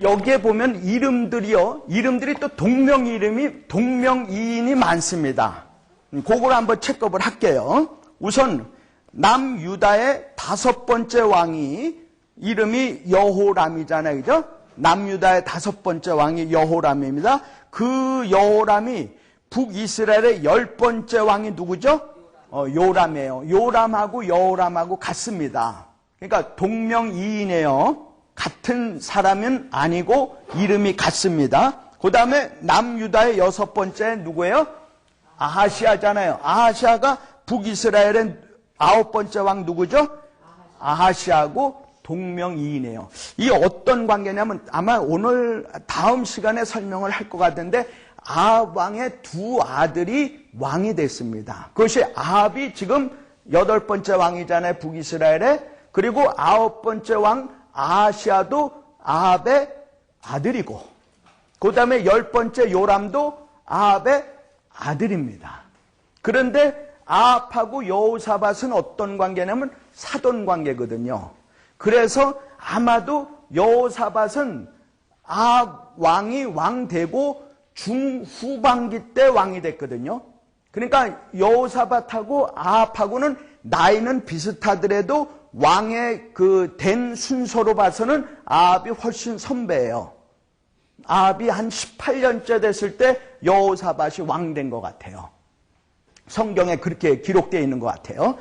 여기에 보면 이름들이 또 동명이인이 많습니다. 그걸 한번 체크업을 할게요. 우선 남유다의 5번째 왕이 이름이 여호람이잖아요. 그죠? 남유다의 5번째 왕이 여호람입니다. 그 여호람이 북이스라엘의 10번째 왕이 누구죠? 요람이에요. 요람하고 여호람하고 같습니다. 그러니까 동명이인이에요. 같은 사람은 아니고 이름이 같습니다. 그 다음에 남유다의 6번째 누구예요? 아하시아잖아요. 아하시아가 북이스라엘의 9번째 왕 누구죠? 아하시아하고 동명이인이에요. 이 어떤 관계냐면 아마 오늘 다음 시간에 설명을 할 것 같은데 아합 왕의 2 아들이 왕이 됐습니다. 그것이 아합이 지금 8번째 왕이잖아요. 북이스라엘에. 그리고 9번째 왕 아하시아도 아합의 아들이고 그 다음에 10번째 요람도 아합의 아들입니다. 그런데 아합하고 여호사밧은 어떤 관계냐면 사돈 관계거든요. 그래서 아마도 여호사밧은 아합 왕이 왕되고 중후반기 때 왕이 됐거든요. 그러니까 여호사밧하고 아합하고는 나이는 비슷하더라도 왕의 된 순서로 봐서는 아합이 훨씬 선배예요. 아합이 한 18년째 됐을 때 여호사밧이 왕된 것 같아요. 성경에 그렇게 기록되어 있는 것 같아요.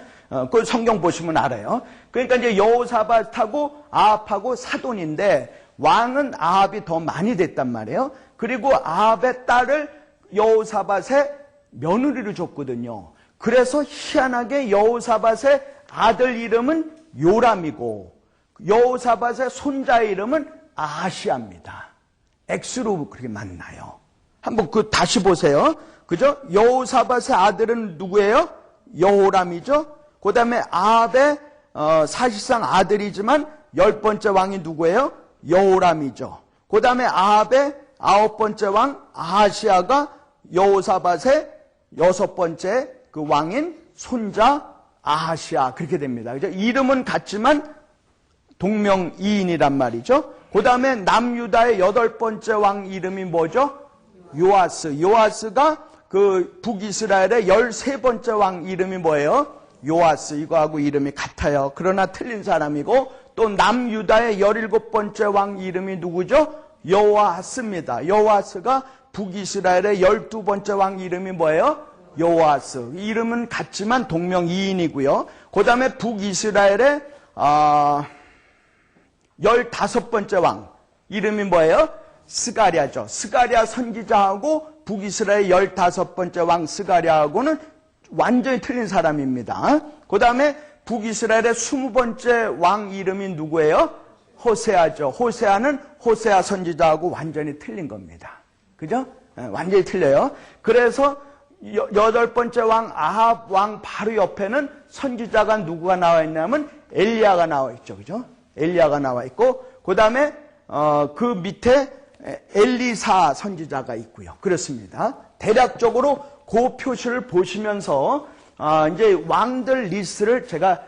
그 성경 보시면 알아요. 그러니까 이제 여호사밧하고 아합하고 사돈인데 왕은 아합이 더 많이 됐단 말이에요. 그리고 아합의 딸을 여호사밧의 며느리로 줬거든요. 그래서 희한하게 여호사밧의 아들 이름은 요람이고 여호사밧의 손자의 이름은 아하시아입니다. X로 그렇게 만나요. 한번 다시 보세요. 그죠? 여호사밧의 아들은 누구예요? 여호람이죠. 그 다음에 아합의 사실상 아들이지만 10번째 왕이 누구예요? 여호람이죠. 그 다음에 아합의 9번째 왕 아하시아가 여호사밧의 6번째 그 왕인 손자 아하시아 그렇게 됩니다. 그죠? 이름은 같지만 동명이인이란 말이죠. 그 다음에 남유다의 8번째 왕 이름이 뭐죠? 요아스. 요아스가 그 북이스라엘의 13번째 왕 이름이 뭐예요? 요아스. 이거하고 이름이 같아요. 그러나 틀린 사람이고 또 남유다의 17번째 왕 이름이 누구죠? 여호아스입니다. 여호아스가 북이스라엘의 12번째 왕 이름이 뭐예요? 여호아스. 이름은 같지만 동명이인이고요. 그 다음에 북이스라엘의 15번째 왕 이름이 뭐예요? 스가랴죠. 스가랴 선지자하고 북이스라엘 15번째 왕 스가랴하고는 완전히 틀린 사람입니다. 그 다음에 북이스라엘의 20번째 왕 이름이 누구예요? 호세아죠. 호세아는 호세아 선지자하고 완전히 틀린 겁니다. 그죠? 완전히 틀려요. 그래서 8번째 왕 아합 왕 바로 옆에는 선지자가 누구가 나와 있냐면 엘리야가 나와 있죠. 그죠? 엘리야가 나와 있고 그 다음에 그 밑에 엘리사 선지자가 있고요. 그렇습니다. 대략적으로 그 표시를 보시면서 이제 왕들 리스트를 제가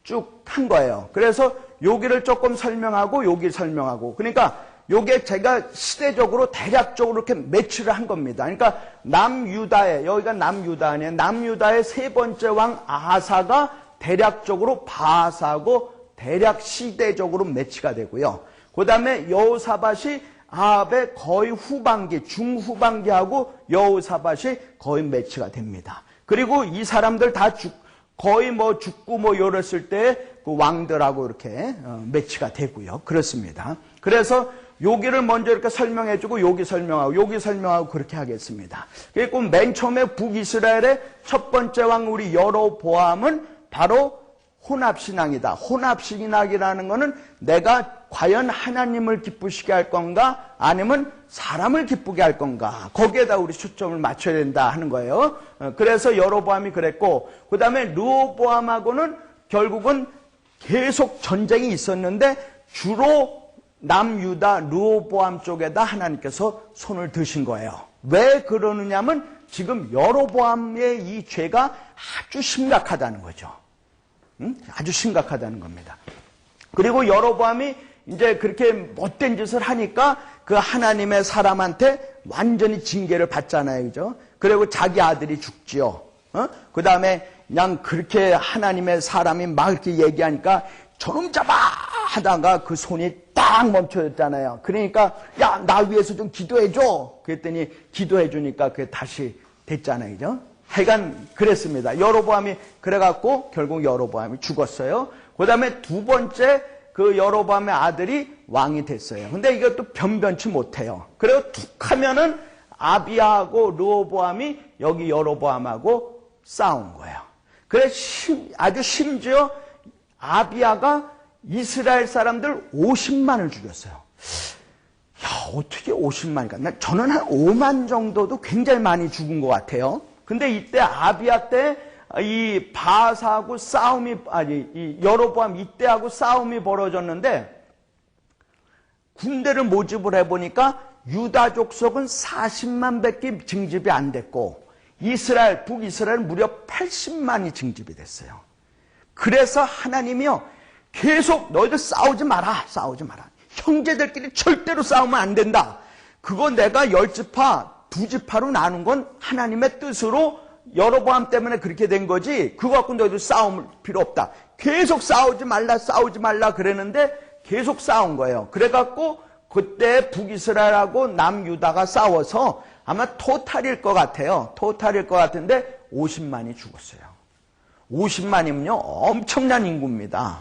쭉 한 거예요. 그래서 여기를 조금 설명하고 여기 설명하고 그러니까 요게 제가 시대적으로 대략적으로 이렇게 매치를 한 겁니다. 그러니까 남유다의 여기가 남유다 아니에요. 남유다의 3번째 왕 아하사가 대략적으로 바하사하고 대략 시대적으로 매치가 되고요. 그 다음에 여호사밧이 아합의 거의 후반기, 중후반기하고 여호사밧이 거의 매치가 됩니다. 그리고 이 사람들 다 거의 죽고 이랬을 때 그 왕들하고 이렇게 매치가 되고요. 그렇습니다. 그래서 여기를 먼저 이렇게 설명해주고 여기 설명하고 그렇게 하겠습니다. 그리고 맨 처음에 북이스라엘의 첫 번째 왕 우리 여로보암은 바로 혼합신앙이다. 혼합신앙이라는 것은 내가 과연 하나님을 기쁘시게 할 건가 아니면 사람을 기쁘게 할 건가 거기에다 우리 초점을 맞춰야 된다 하는 거예요. 그래서 여로보암이 그랬고 그 다음에 르호보암하고는 결국은 계속 전쟁이 있었는데 주로 남유다 르호보암 쪽에다 하나님께서 손을 드신 거예요. 왜 그러느냐면 지금 여로보암의 이 죄가 아주 심각하다는 거죠. 아주 심각하다는 겁니다. 그리고 여로보암이 이제 그렇게 못된 짓을 하니까 그 하나님의 사람한테 완전히 징계를 받잖아요. 그죠? 그리고 자기 아들이 죽지요. 그 다음에 그냥 그렇게 하나님의 사람이 막 이렇게 얘기하니까 저놈 잡아! 하다가 그 손이 딱 멈춰졌잖아요. 그러니까 야, 나 위해서 좀 기도해줘. 그랬더니 기도해주니까 그게 다시 됐잖아요. 그죠? 하여간 그랬습니다. 여로보암이 그래갖고 결국 여로보암이 죽었어요. 그 다음에 두 번째 그 여로보암의 아들이 왕이 됐어요. 근데 이것도 변변치 못해요. 그리고 툭 하면은 아비야하고 르호보암이 여기 여로보암하고 싸운 거예요. 그래 아주 심지어 아비야가 이스라엘 사람들 50만을 죽였어요. 야, 어떻게 50만일까? 저는 한 5만 정도도 굉장히 많이 죽은 것 같아요. 근데 이때 아비야 때 이 바하사하고 이 여로보암 이때하고 싸움이 벌어졌는데 군대를 모집을 해보니까 유다 족속은 40만 밖에 징집이 안 됐고 북이스라엘은 무려 80만이 징집이 됐어요. 그래서 하나님이요 계속 너희들 싸우지 마라. 형제들끼리 절대로 싸우면 안 된다. 그거 내가 10지파 2지파로 나눈 건 하나님의 뜻으로 여로보암 때문에 그렇게 된 거지 그거 갖고 너희들 싸울 필요 없다. 계속 싸우지 말라 그랬는데 계속 싸운 거예요. 그래갖고 그때 북이스라엘하고 남유다가 싸워서 아마 토탈일 것 같아요. 토탈일 것 같은데 50만이 죽었어요. 50만이면요 엄청난 인구입니다.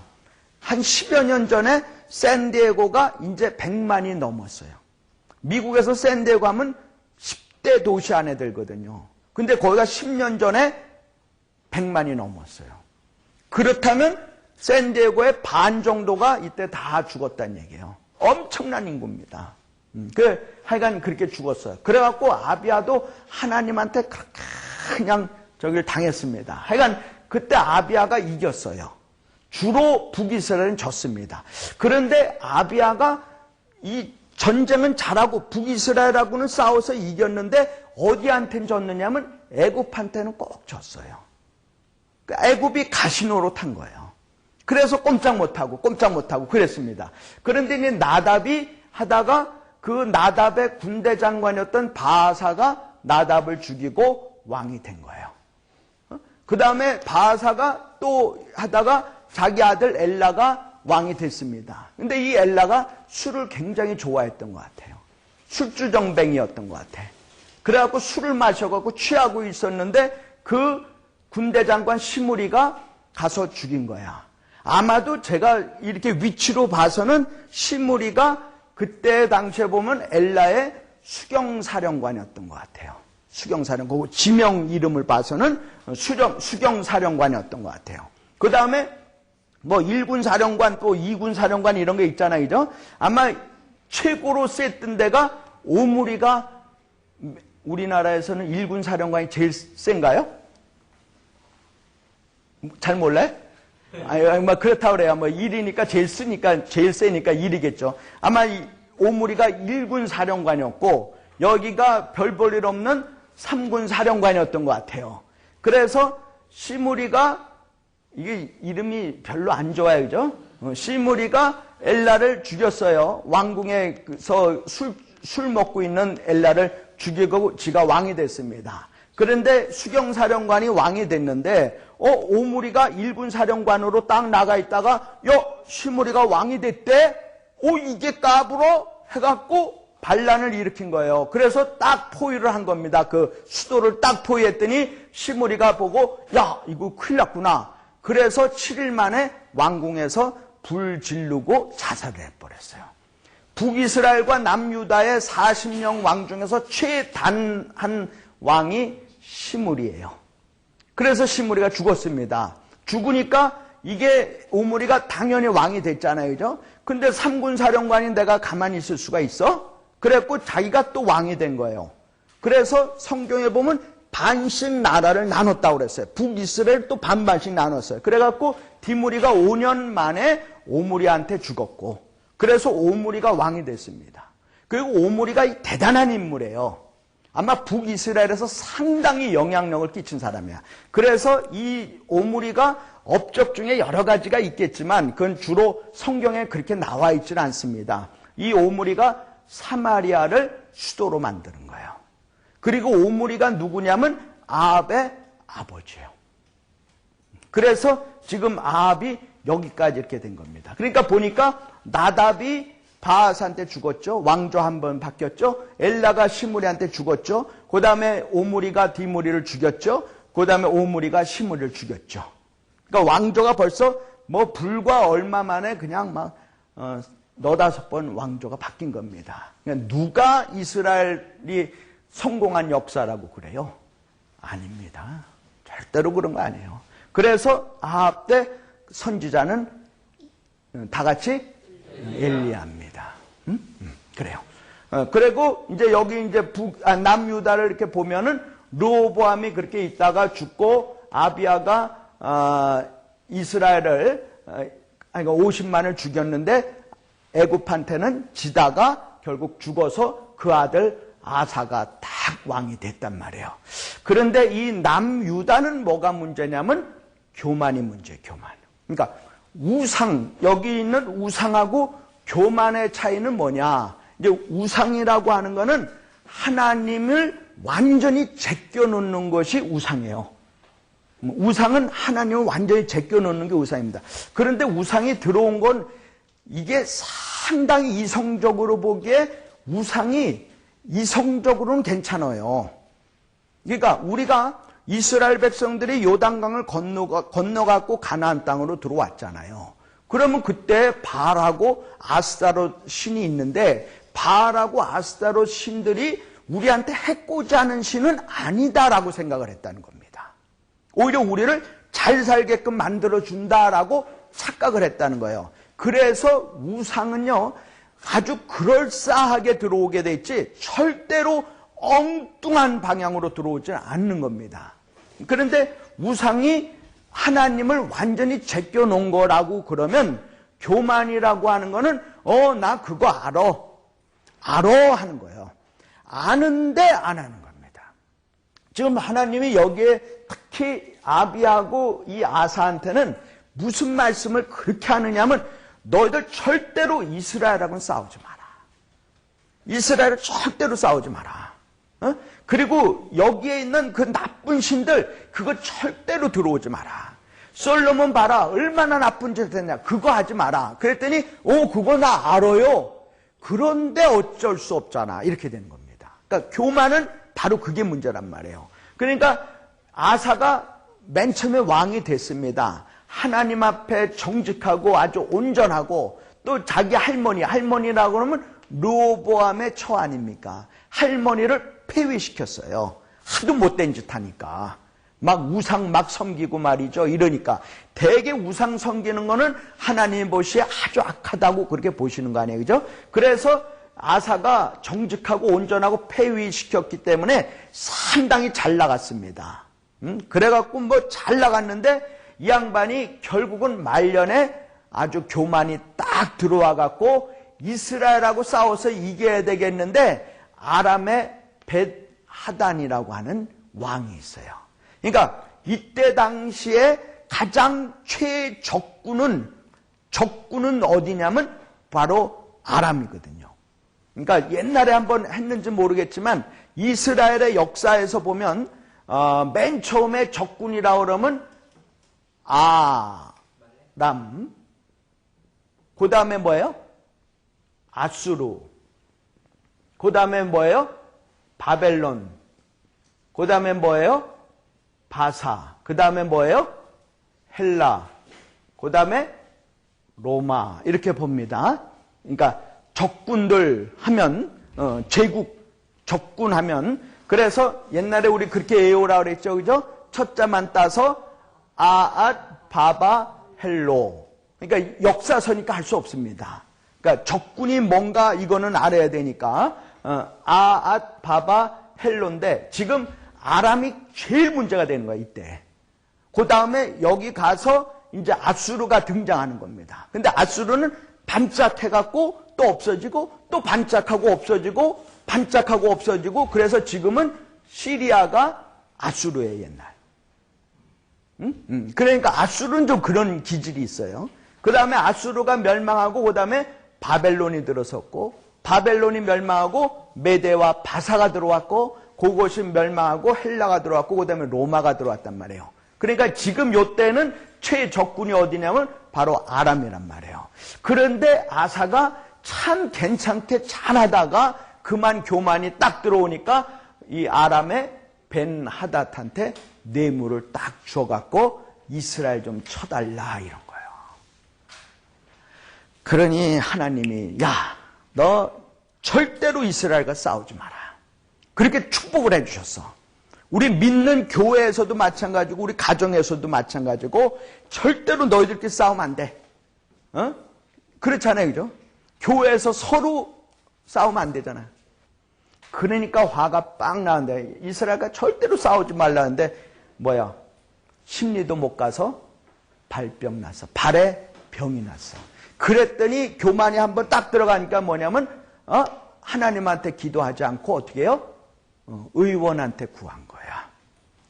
한 10여 년 전에 샌디에고가 이제 100만이 넘었어요. 미국에서 샌디에고 하면 10대 도시 안에 들거든요. 근데 거기가 10년 전에 100만이 넘었어요. 그렇다면 샌디에고의 반 정도가 이때 다 죽었다는 얘기예요. 엄청난 인구입니다. 하여간 그렇게 죽었어요. 그래갖고 아비야도 하나님한테 그냥 저기를 당했습니다. 하여간 그때 아비야가 이겼어요. 주로 북이스라엘은 졌습니다. 그런데 아비야가 이 전쟁은 잘하고 북이스라엘하고는 싸워서 이겼는데 어디한테는 졌느냐면 애굽한테는 꼭 졌어요. 애굽이 가시노로 탄 거예요. 그래서 꼼짝 못하고 그랬습니다. 그런데 이제 나답이 하다가 그 나답의 군대 장관이었던 바하사가 나답을 죽이고 왕이 된 거예요. 그 다음에 바하사가 또 하다가 자기 아들 엘라가 왕이 됐습니다. 근데 이 엘라가 술을 굉장히 좋아했던 것 같아요. 술주정뱅이였던 것 같아. 그래갖고 술을 마셔갖고 취하고 있었는데 그 군대 장관 시므리가 가서 죽인 거야. 아마도 제가 이렇게 위치로 봐서는 시므리가 그때 당시에 보면 엘라의 수경사령관이었던 것 같아요. 수경사령관, 지명 이름을 봐서는 수경사령관이었던 것 같아요. 그 다음에 뭐 1군 사령관 또 2군 사령관 이런 게 있잖아요. 그죠? 아마 최고로 셌던 데가 오므리가 우리나라에서는 1군 사령관이 제일 센가요? 잘 몰라요? 아니, 뭐 그렇다고 그래요. 뭐 1이니까 제일 세니까 1이겠죠. 아마 오므리가 1군 사령관이었고 여기가 별 볼 일 없는 3군 사령관이었던 것 같아요. 그래서 시므리가 이게 이름이 별로 안 좋아요. 그죠? 시므리가 엘라를 죽였어요. 왕궁에서 술 먹고 있는 엘라를 죽이고 지가 왕이 됐습니다. 그런데 수경사령관이 왕이 됐는데 오므리가 1군 사령관으로 딱 나가 있다가 시므리가 왕이 됐대? 이게 까불어? 해갖고 반란을 일으킨 거예요. 그래서 딱 포위를 한 겁니다. 그 수도를 딱 포위했더니 시므리가 보고 이거 큰일 났구나. 그래서 7일 만에 왕궁에서 불 지르고 자살을 해버렸어요. 북이스라엘과 남유다의 40명 왕 중에서 최단한 왕이 시므리예요. 그래서 시므리가 죽었습니다. 죽으니까 이게 오므리가 당연히 왕이 됐잖아요. 그죠? 근데 3군 사령관이 내가 가만히 있을 수가 있어? 그래갖고 자기가 또 왕이 된 거예요. 그래서 성경에 보면 반씩 나라를 나눴다고 그랬어요. 북이스라엘 또 반반씩 나눴어요. 그래갖고 디므리가 5년 만에 오므리한테 죽었고 그래서 오므리가 왕이 됐습니다. 그리고 오므리가 대단한 인물이에요. 아마 북이스라엘에서 상당히 영향력을 끼친 사람이야. 그래서 이 오므리가 업적 중에 여러 가지가 있겠지만 그건 주로 성경에 그렇게 나와 있지는 않습니다. 이 오므리가 사마리아를 수도로 만드는 거예요. 그리고 오므리가 누구냐면 아합의 아버지예요. 그래서 지금 아합이 여기까지 이렇게 된 겁니다. 그러니까 보니까 나답이 바하스한테 죽었죠. 왕조 한번 바뀌었죠. 엘라가 시므리한테 죽었죠. 그 다음에 오므리가 디므리를 죽였죠. 그 다음에 오므리가 시므리를 죽였죠. 그러니까 왕조가 벌써 뭐 불과 얼마 만에 그냥 막 너다섯 번 왕조가 바뀐 겁니다. 그러니까 누가 이스라엘이 성공한 역사라고 그래요? 아닙니다. 절대로 그런 거 아니에요. 그래서 아합 때 선지자는 다 같이 엘리야입니다. 그래요. 그리고 이제 여기 이제 남유다를 이렇게 보면은 르호보암이 그렇게 있다가 죽고 아비야가 이스라엘을 50만을 죽였는데 애굽한테는 지다가 결국 죽어서 그 아들 아사가 딱 왕이 됐단 말이에요. 그런데 이 남유다는 뭐가 문제냐면 교만이 문제예요. 교만. 그러니까 우상, 여기 있는 우상하고 교만의 차이는 뭐냐? 이제 우상이라고 하는 거는 하나님을 완전히 제껴놓는 것이 우상이에요. 우상은 하나님을 완전히 제껴놓는 게 우상입니다. 그런데 우상이 들어온 건 이게 상당히 이성적으로 보기에 우상이 이성적으로는 괜찮아요. 그러니까 우리가 이스라엘 백성들이 요단강을 건너갖고 가나안 땅으로 들어왔잖아요. 그러면 그때 바알하고 아스타롯 신이 있는데 바알하고 아스타롯 신들이 우리한테 해코지 하는 신은 아니다라고 생각을 했다는 겁니다. 오히려 우리를 잘 살게끔 만들어준다라고 착각을 했다는 거예요. 그래서 우상은요 아주 그럴싸하게 들어오게 됐지 절대로 엉뚱한 방향으로 들어오지 않는 겁니다. 그런데 우상이 하나님을 완전히 제껴놓은 거라고 그러면 교만이라고 하는 거는 나 그거 알아 하는 거예요. 아는데 안 하는 겁니다. 지금 하나님이 여기에 특히 아비하고 이 아사한테는 무슨 말씀을 그렇게 하느냐면 너희들 절대로 이스라엘하고는 싸우지 마라. 이스라엘을 절대로 싸우지 마라. 그리고 여기에 있는 그 나쁜 신들 그거 절대로 들어오지 마라. 솔로몬 봐라 얼마나 나쁜 짓을 했냐. 그거 하지 마라. 그랬더니 그거 나 알아요. 그런데 어쩔 수 없잖아. 이렇게 되는 겁니다. 그러니까 교만은 바로 그게 문제란 말이에요. 그러니까 아사가 맨 처음에 왕이 됐습니다. 하나님 앞에 정직하고 아주 온전하고 또 자기 할머니라고 그러면 르호보암의 처 아닙니까? 할머니를 폐위시켰어요. 하도 못된 짓 하니까. 막 우상 막 섬기고 말이죠. 이러니까. 대개 우상 섬기는 거는 하나님 보시기에 아주 악하다고 그렇게 보시는 거 아니에요. 그죠? 그래서 아사가 정직하고 온전하고 폐위시켰기 때문에 상당히 잘 나갔습니다. 그래갖고 뭐 잘 나갔는데 이 양반이 결국은 말년에 아주 교만이 딱 들어와갖고 이스라엘하고 싸워서 이겨야 되겠는데 아람의 벳하단이라고 하는 왕이 있어요. 그러니까 이때 당시에 가장 최적군은 어디냐면 바로 아람이거든요. 그러니까 옛날에 한번 했는지 모르겠지만 이스라엘의 역사에서 보면 맨 처음에 적군이라고 그러면 아람, 그 다음에 뭐예요? 아수르, 그 다음에 뭐예요? 바벨론, 그 다음에 뭐예요? 바사, 그 다음에 뭐예요? 헬라, 그 다음에 로마, 이렇게 봅니다. 그러니까 적군들 하면 제국 적군하면 그래서 옛날에 우리 그렇게 외우라 그랬죠, 그죠? 첫자만 따서 아앗, 바바, 헬로. 그러니까 역사서니까 할 수 없습니다. 그러니까 적군이 뭔가 이거는 알아야 되니까 아앗, 바바, 헬로인데 지금 아람이 제일 문제가 되는 거야 이때. 그 다음에 여기 가서 이제 아수르가 등장하는 겁니다. 근데 아수르는 반짝해갖고 또 없어지고 또 반짝하고 없어지고 반짝하고 없어지고 그래서 지금은 시리아가 아수르의 옛날. 그러니까 아수르는 좀 그런 기질이 있어요. 그 다음에 아수르가 멸망하고 그 다음에 바벨론이 들어섰고, 바벨론이 멸망하고 메대와 바사가 들어왔고, 그것이 멸망하고 헬라가 들어왔고, 그 다음에 로마가 들어왔단 말이에요. 그러니까 지금 요때는 최적군이 어디냐면 바로 아람이란 말이에요. 그런데 아사가 참 괜찮게 잘하다가 그만 교만이 딱 들어오니까 이 아람의 벤 하닷한테 뇌물을 딱 줘갖고 이스라엘 좀 쳐달라 이런 거예요. 그러니 하나님이 야, 너 절대로 이스라엘과 싸우지 마라. 그렇게 축복을 해주셨어. 우리 믿는 교회에서도 마찬가지고 우리 가정에서도 마찬가지고 절대로 너희들끼리 싸우면 안 돼. 그렇잖아요, 그죠? 교회에서 서로 싸우면 안 되잖아요. 그러니까 화가 빵 나는데 이스라엘과 절대로 싸우지 말라는데 뭐야? 심리도 못 가서 발병 났어. 발에 병이 났어. 그랬더니 교만이 한번 딱 들어가니까 뭐냐면 하나님한테 기도하지 않고 어떻게 해요? 의원한테 구한 거야.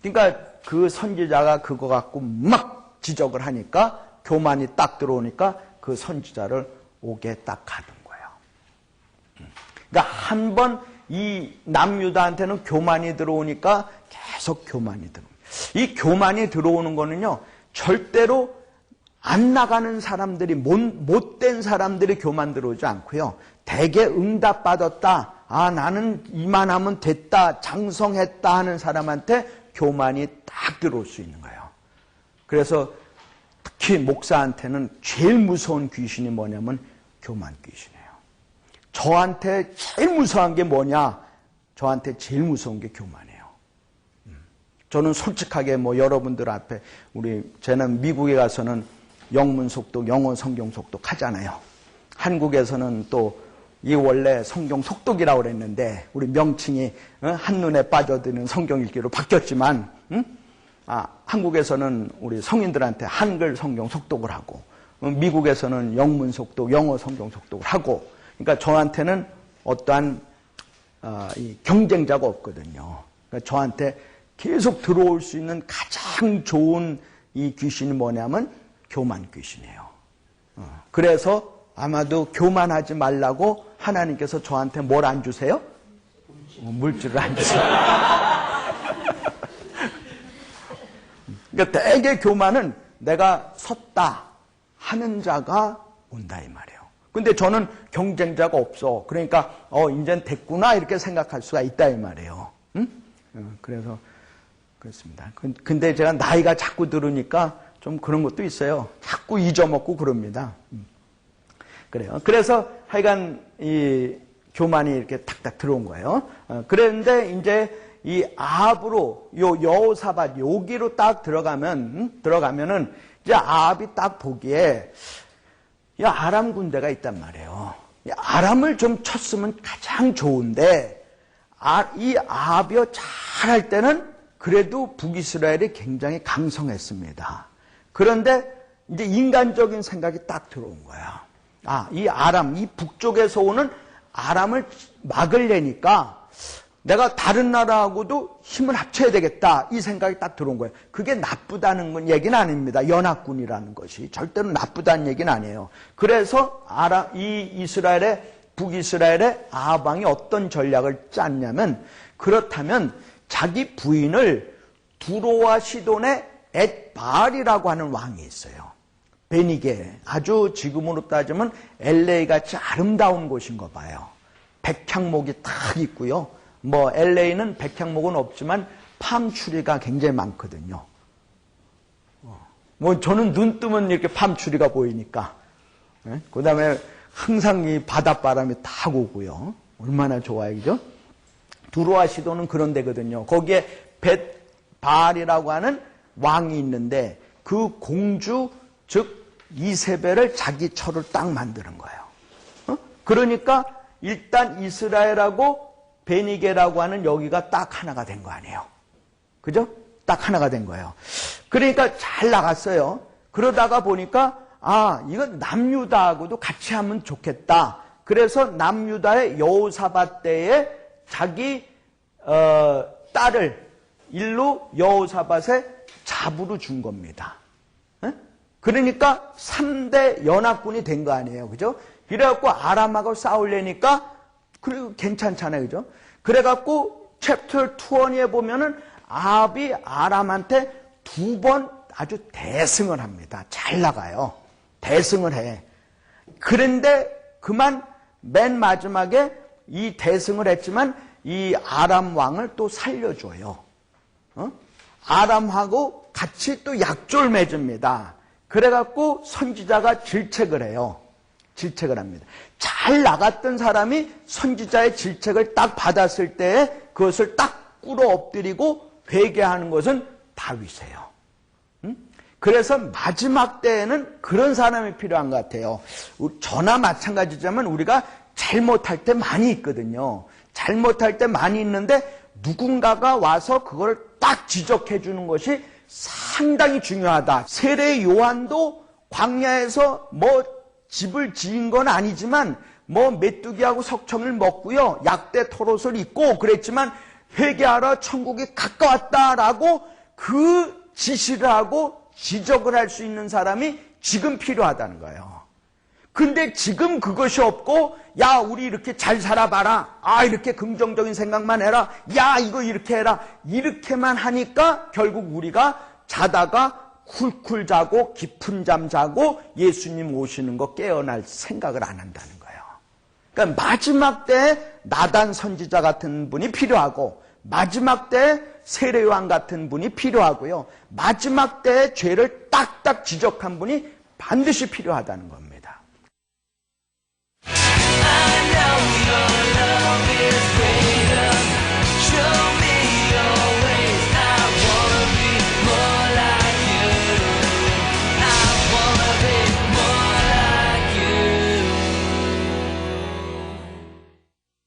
그러니까 그 선지자가 그거 갖고 막 지적을 하니까 교만이 딱 들어오니까 그 선지자를 옥에 딱 가둔 거예요. 그러니까 한번 이 남유다한테는 교만이 들어오니까 계속 교만이 들어옵니다. 이 교만이 들어오는 거는요, 절대로 안 나가는 사람들이, 못된 사람들이 교만 들어오지 않고요, 대개 응답받았다, 아, 나는 이만하면 됐다, 장성했다 하는 사람한테 교만이 딱 들어올 수 있는 거예요. 그래서 특히 목사한테는 제일 무서운 귀신이 뭐냐면 교만 귀신이에요. 저한테 제일 무서운 게 뭐냐? 저한테 제일 무서운 게 교만이에요. 저는 솔직하게 여러분들 앞에 저는 미국에 가서는 영문 속독, 영어 성경 속독 하잖아요. 한국에서는 또 이 원래 성경 속독이라고 그랬는데 우리 명칭이 한눈에 빠져드는 성경 읽기로 바뀌었지만 한국에서는 우리 성인들한테 한글 성경 속독을 하고 미국에서는 영문 속독, 영어 성경 속독을 하고 그러니까 저한테는 어떠한 이 경쟁자가 없거든요. 그러니까 저한테 계속 들어올 수 있는 가장 좋은 이 귀신이 뭐냐면 교만 귀신이에요. 그래서 아마도 교만하지 말라고 하나님께서 저한테 뭘 안 주세요? 물질을 안 주세요. 그러니까 대개 교만은 내가 섰다 하는 자가 온다 이 말이에요. 근데 저는 경쟁자가 없어. 그러니까 이젠 됐구나 이렇게 생각할 수가 있다 이 말이에요. 그래서 그렇습니다. 근데 제가 나이가 자꾸 들으니까 좀 그런 것도 있어요. 자꾸 잊어먹고 그럽니다. 그래요. 그래서 하여간 이 교만이 이렇게 탁탁 들어온 거예요. 그런데 이제 이 아합으로 여호사밧 여기로 딱 들어가면은 이제 아합이 딱 보기에 아람 군대가 있단 말이에요. 아람을 좀 쳤으면 가장 좋은데 이 아합이요 잘할 때는 그래도 북이스라엘이 굉장히 강성했습니다. 그런데 이제 인간적인 생각이 딱 들어온 거야. 이 아람, 이 북쪽에서 오는 아람을 막으려니까 내가 다른 나라하고도 힘을 합쳐야 되겠다. 이 생각이 딱 들어온 거예요. 그게 나쁘다는 건 얘기는 아닙니다. 연합군이라는 것이. 절대로 나쁘다는 얘기는 아니에요. 그래서 북이스라엘의 아합 왕이 어떤 전략을 짰냐면 그렇다면 자기 부인을 두로와 시돈의 엣바알이라고 하는 왕이 있어요. 베니게, 아주 지금으로 따지면 LA같이 아름다운 곳인가 봐요. 백향목이 딱 있고요. LA는 백향목은 없지만 팜추리가 굉장히 많거든요. 저는 눈 뜨면 이렇게 팜추리가 보이니까. 그 다음에 항상 이 바닷바람이 딱 오고요. 얼마나 좋아요, 그죠? 두로와 시도는 그런 데거든요. 거기에 벳바알이라고 하는 왕이 있는데 그 공주, 즉 이세벨을 자기 처를 딱 만드는 거예요. 그러니까 일단 이스라엘하고 베니게라고 하는 여기가 딱 하나가 된 거 아니에요. 그죠? 딱 하나가 된 거예요. 그러니까 잘 나갔어요. 그러다가 보니까 이건 남유다하고도 같이 하면 좋겠다. 그래서 남유다의 여호사밧 때에 자기 딸을 일로 여호사밧의 잡으로 준 겁니다. 에? 그러니까 3대 연합군이 된 거 아니에요. 그죠? 이래갖고 아람하고 싸우려니까 그리고 괜찮잖아요. 그죠? 그래갖고 챕터 20에 보면은 아합이 아람한테 2번 아주 대승을 합니다. 잘 나가요. 대승을 해. 그런데 그만 맨 마지막에 이 대승을 했지만 이 아람 왕을 또 살려줘요. 아람하고 같이 또 약조를 맺습니다. 그래갖고 선지자가 질책을 해요. 질책을 합니다. 잘 나갔던 사람이 선지자의 질책을 딱 받았을 때 그것을 딱 꿇어 엎드리고 회개하는 것은 다윗이에요. 그래서 마지막 때에는 그런 사람이 필요한 것 같아요. 저나 마찬가지지만 우리가 잘못할 때 많이 있거든요. 잘못할 때 많이 있는데 누군가가 와서 그걸 딱 지적해 주는 것이 상당히 중요하다. 세례 요한도 광야에서 뭐 집을 지은 건 아니지만 뭐 메뚜기하고 석청을 먹고요. 약대 털옷을 입고 그랬지만 회개하라 천국이 가까웠다라고 그 지시를 하고 지적을 할 수 있는 사람이 지금 필요하다는 거예요. 근데 지금 그것이 없고 야 우리 이렇게 잘 살아봐라. 아 이렇게 긍정적인 생각만 해라. 야 이거 이렇게 해라. 이렇게만 하니까 결국 우리가 자다가 쿨쿨 자고 깊은 잠 자고 예수님 오시는 거 깨어날 생각을 안 한다는 거예요. 그러니까 마지막 때에 나단 선지자 같은 분이 필요하고 마지막 때에 세례요한 같은 분이 필요하고요. 마지막 때에 죄를 딱딱 지적한 분이 반드시 필요하다는 겁니다. I know